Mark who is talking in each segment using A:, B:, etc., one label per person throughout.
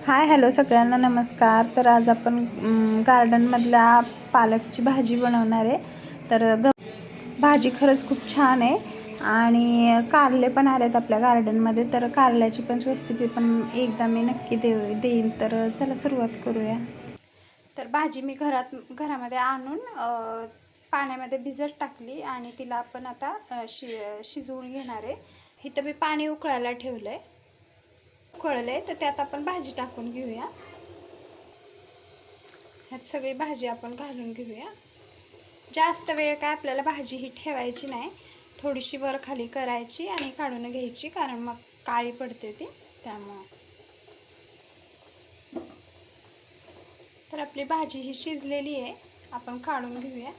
A: Hi hello सगळ्यांना नमस्कार. तर आज आपण गार्डनमधल्या पालकची भाजी बनवणार आहे. तर भाजी खरंच खूप छान आहे आणि कारले पण आलेत आपल्या गार्डनमध्ये. तर कारल्याची पण रेसिपी पण एकदा मी नक्की देईन. तर चला सुरुवात करूया. तर भाजी मी घरामध्ये आणून पाण्यामध्ये भिजत टाकली आणि तिला आपण आता शिजवून घेणार आहे. इथं मी पाणी उकळायला ठेवलं आहे. उकळले तर त्यात आपण भाजी टाकून घेऊया. ह्यात सगळी भाजी आपण घालून घेऊया. जास्त वेळ काय आपल्याला भाजी ही ठेवायची नाही, थोडीशी वर खाली करायची आणि काढून घ्यायची, कारण मग काळी पडते ती त्यामुळे. तर आपली भाजी ही शिजलेली आहे, आपण काढून घेऊया.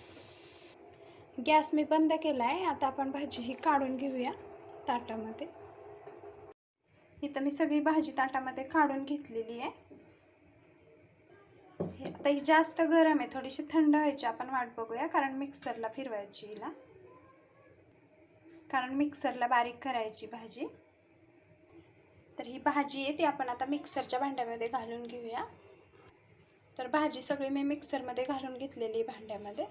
A: गॅस मी बंद केला आहे. आता आपण भाजी ही काढून घेऊया ताटामध्ये. इथं मी सगळी भाजी ताटामध्ये काढून घेतलेली आहे. आता ही जास्त गरम आहे, थोडीशी थंड व्हायची आपण वाट बघूया, कारण मिक्सरला फिरवायची हिला, कारण मिक्सरला बारीक करायची भाजी. तर ही भाजी आहे ती आपण आता मिक्सरच्या भांड्यामध्ये घालून घेऊया. तर भाजी सगळी मी मिक्सरमध्ये घालून घेतलेली भांड्यामध्ये.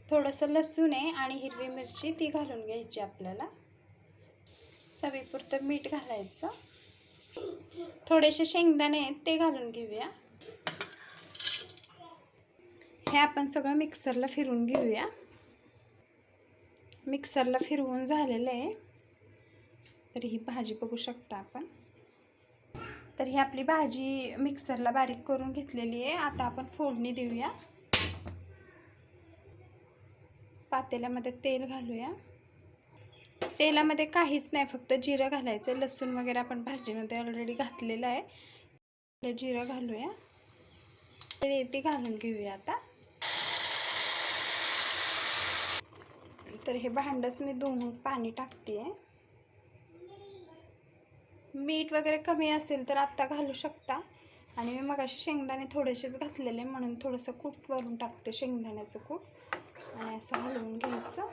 A: थोडंसं लसूण आहे आणि हिरवी मिरची ती घालून घ्यायची आपल्याला. चवीपुरतं मीठ घालायचं. थोडेसे शेंगदाणे आहेत ते घालून घेऊया. हे आपण सगळं मिक्सरला फिरवून घेऊया. मिक्सरला फिरवून झालेलं आहे. तर ही भाजी बघू शकता आपण. तर ही आपली भाजी मिक्सरला बारीक करून घेतलेली आहे. आता आपण फोडणी देऊया. पातेल्यामध्ये तेल घालूया. तेलामध्ये काहीच नाही, फक्त जिरं घालायचं. लसूण वगैरे आपण भाजीमध्ये ऑलरेडी घातलेलं आहे. जिरं घालूया. ते घालून घेऊया आता. तर हे भांडच मी धुवून पाणी टाकते. मीठ वगैरे कमी असेल तर आत्ता घालू शकता. आणि मी मगाशी शेंगदाणे थोडेसेच घातलेले, म्हणून थोडंसं कूट वरून टाकते, शेंगदाण्याचं कूट, आणि असं हलवून घ्यायचं.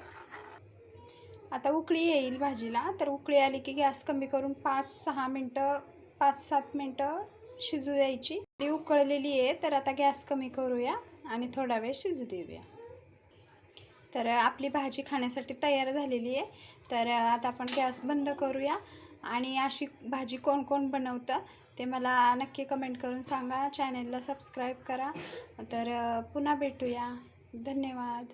A: आता उकळी येईल भाजीला. तर उकळी आली की गॅस कमी करून 5-7 मिनटं शिजू द्यायची. ती उकळलेली आहे. तर आता गॅस कमी करूया आणि थोडा वेळ शिजू देऊया. तर आपली भाजी खाण्यासाठी तयार झालेली आहे. तर आता आपण गॅस बंद करूया. आणि अशी भाजी कोण कोण बनवतं ते मला नक्की कमेंट करून सांगा. चॅनलला सबस्क्राईब करा. तर पुन्हा भेटूया. धन्यवाद.